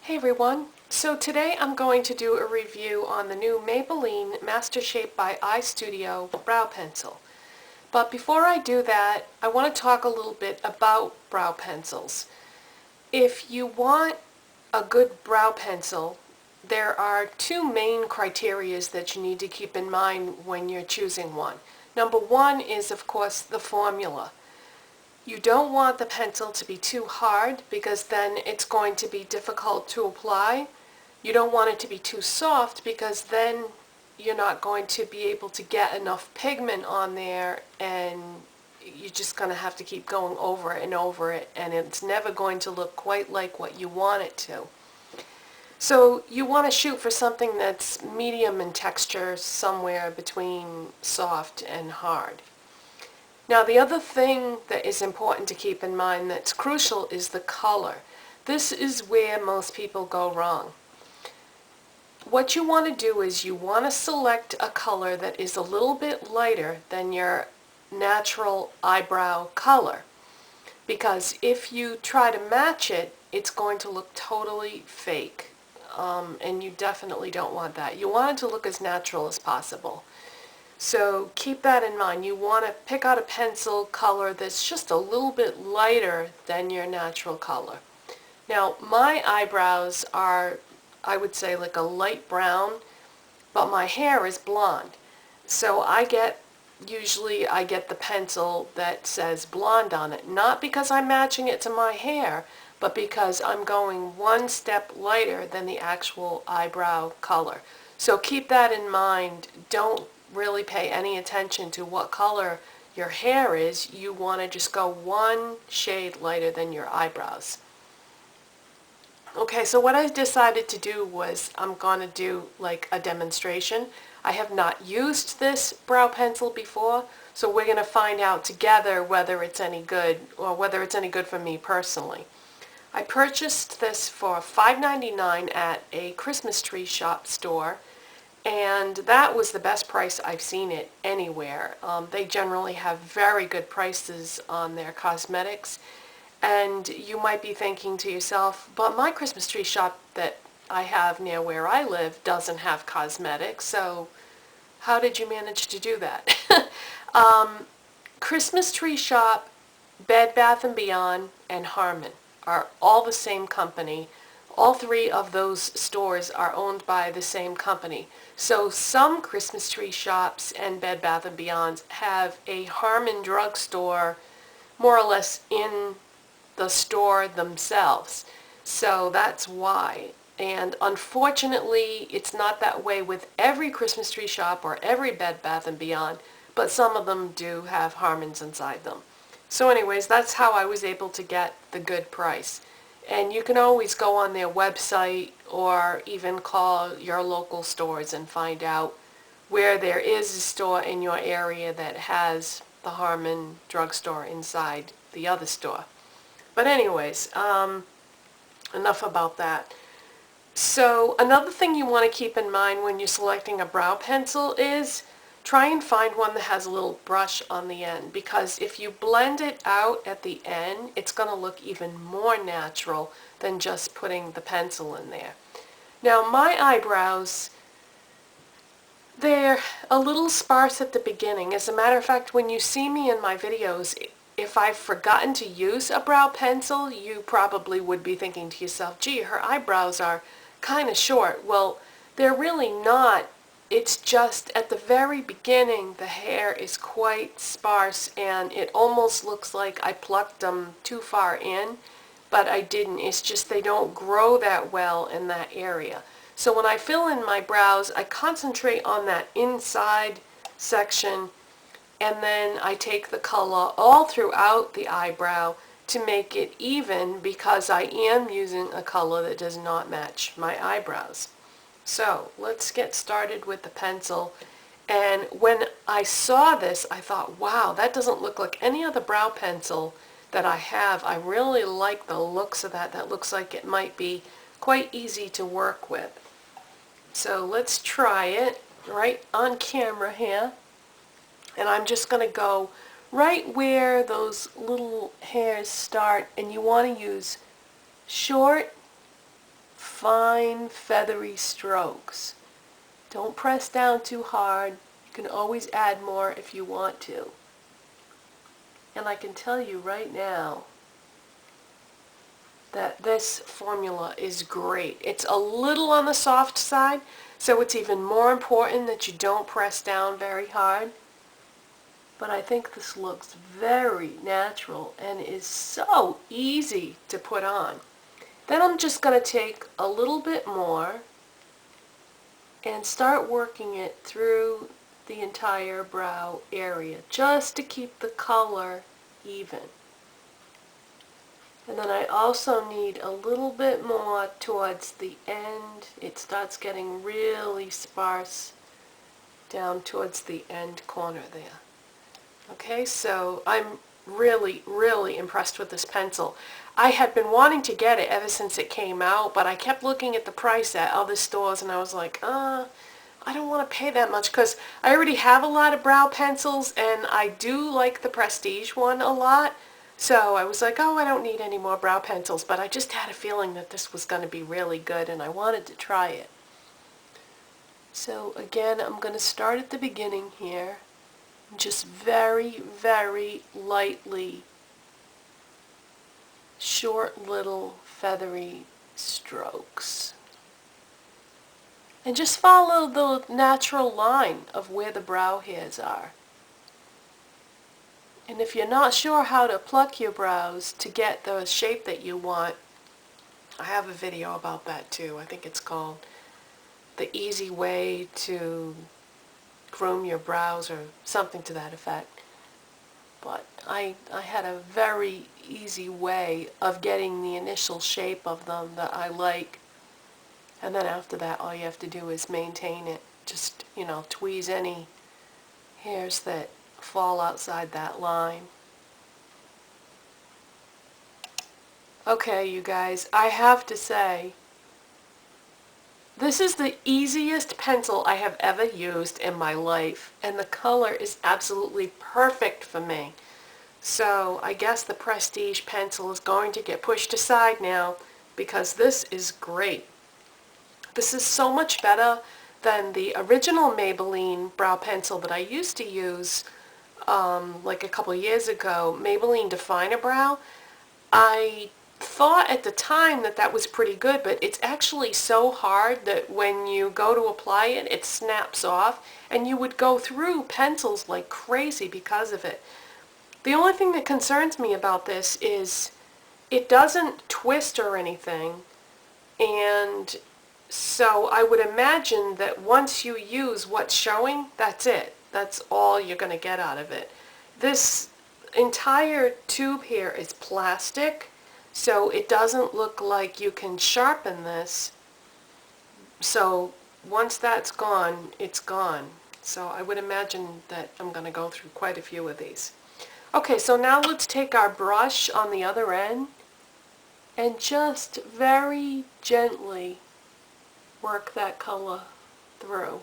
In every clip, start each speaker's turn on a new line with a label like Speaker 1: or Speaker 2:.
Speaker 1: Hey everyone, so today I'm going to do a review on the new Maybelline Mastershape by Eyestudio brow pencil. But before I do that, I want to talk a little bit about brow pencils. If you want a good brow pencil, there are two main criteria that you need to keep in mind when you're choosing one. Number one is, of course, the formula. You don't want the pencil to be too hard because then it's going to be difficult to apply. You don't want it to be too soft because then you're not going to be able to get enough pigment on there and you're just going to have to keep going over it and over it and it's never going to look quite like what you want it to. So you want to shoot for something that's medium in texture, somewhere between soft and hard. Now the other thing that is important to keep in mind that's crucial is the color. This is where most people go wrong. What you want to do is you want to select a color that is a little bit lighter than your natural eyebrow color. Because if you try to match it, it's going to look totally fake. And you definitely don't want that. You want it to look as natural as possible. So keep that in mind. You want to pick out a pencil color that's just a little bit lighter than your natural color. Now my eyebrows are, I would say, like a light brown, but my hair is blonde. So usually I get the pencil that says blonde on it, not because I'm matching it to my hair, but because I'm going one step lighter than the actual eyebrow color. So keep that in mind. Don't really pay any attention to what color your hair is. You want to just go one shade lighter than your eyebrows. Okay, so what I decided to do was I'm going to do like a demonstration. I have not used this brow pencil before, so we're going to find out together whether it's any good or whether it's any good for me personally. I purchased this for $5.99 at a Christmas tree shop store. And that was the best price I've seen it anywhere. They generally have very good prices on their cosmetics. And you might be thinking to yourself, but my Christmas tree shop that I have near where I live doesn't have cosmetics, so how did you manage to do that? Christmas tree shop, Bed Bath & Beyond, and Harmon are all the same company. All three of those stores are owned by the same company. So some Christmas tree shops and Bed Bath & Beyonds have a Harmon drugstore more or less in the store themselves. So that's why. And unfortunately, it's not that way with every Christmas tree shop or every Bed Bath & Beyond, but some of them do have Harmons inside them. So anyways, that's how I was able to get the good price. And you can always go on their website or even call your local stores and find out where there is a store in your area that has the Harmon drugstore inside the other store. But anyways, enough about that. So another thing you want to keep in mind when you're selecting a brow pencil is try and find one that has a little brush on the end, because if you blend it out at the end, it's going to look even more natural than just putting the pencil in there. Now my eyebrows, they're a little sparse at the beginning. As a matter of fact, when you see me in my videos, if I've forgotten to use a brow pencil, you probably would be thinking to yourself, gee, her eyebrows are kind of short. Well, they're really not. It's just at the very beginning the hair is quite sparse and it almost looks like I plucked them too far in, but I didn't. It's just they don't grow that well in that area. So when I fill in my brows, I concentrate on that inside section and then I take the color all throughout the eyebrow to make it even, because I am using a color that does not match my eyebrows. So let's get started with the pencil. And when I saw this, I thought, wow, that doesn't look like any other brow pencil that I have. I really like the looks of that. That looks like it might be quite easy to work with. So let's try it right on camera here. And I'm just going to go right where those little hairs start, and you want to use short, fine feathery strokes. Don't press down too hard. You can always add more if you want to. And I can tell you right now that this formula is great. It's a little on the soft side, so it's even more important that you don't press down very hard. But I think this looks very natural and is so easy to put on. Then I'm just going to take a little bit more and start working it through the entire brow area just to keep the color even. And then I also need a little bit more towards the end. It starts getting really sparse down towards the end corner there. Okay, so I'm really, really impressed with this pencil. I had been wanting to get it ever since it came out, but I kept looking at the price at other stores and I was like, I don't want to pay that much because I already have a lot of brow pencils and I do like the Prestige one a lot. So I was like, oh, I don't need any more brow pencils, but I just had a feeling that this was going to be really good and I wanted to try it. So again, I'm going to start at the beginning here. Just very, very lightly, short little feathery strokes. And just follow the natural line of where the brow hairs are. And if you're not sure how to pluck your brows to get the shape that you want, I have a video about that too. I think it's called The Easy Way to Groom Your Brows or something to that effect. But I had a very easy way of getting the initial shape of them that I like. And then after that, all you have to do is maintain it. Just, tweeze any hairs that fall outside that line. Okay, you guys, I have to say, this is the easiest pencil I have ever used in my life, and the color is absolutely perfect for me. So I guess the Prestige pencil is going to get pushed aside now because this is great. This is so much better than the original Maybelline brow pencil that I used to use like a couple years ago, Maybelline Definer Brow. I thought at the time that that was pretty good, but it's actually so hard that when you go to apply it, it snaps off, and you would go through pencils like crazy because of it. The only thing that concerns me about this is it doesn't twist or anything, and so I would imagine that once you use what's showing, that's it. That's all you're going to get out of it. This entire tube here is plastic, so it doesn't look like you can sharpen this. So once that's gone, it's gone. So I would imagine that I'm going to go through quite a few of these. Okay, so now let's take our brush on the other end and just very gently work that color through.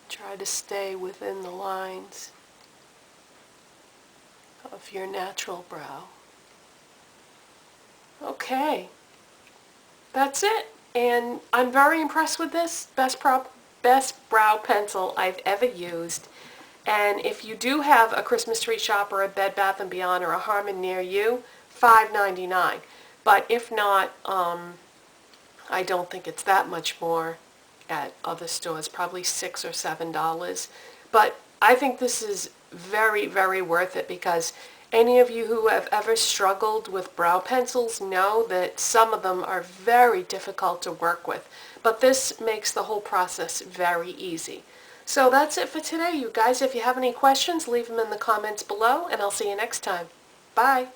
Speaker 1: Try to stay within the lines of your natural brow. Okay, that's it. And I'm very impressed with this. Best brow pencil I've ever used. And if you do have a Christmas Tree Shop or a Bed Bath & Beyond or a Harmon near you, $5.99. But if not, I don't think it's that much more at other stores, probably $6 or $7. But I think this is very, very worth it because any of you who have ever struggled with brow pencils know that some of them are very difficult to work with. But this makes the whole process very easy. So that's it for today, you guys. If you have any questions, leave them in the comments below, and I'll see you next time. Bye.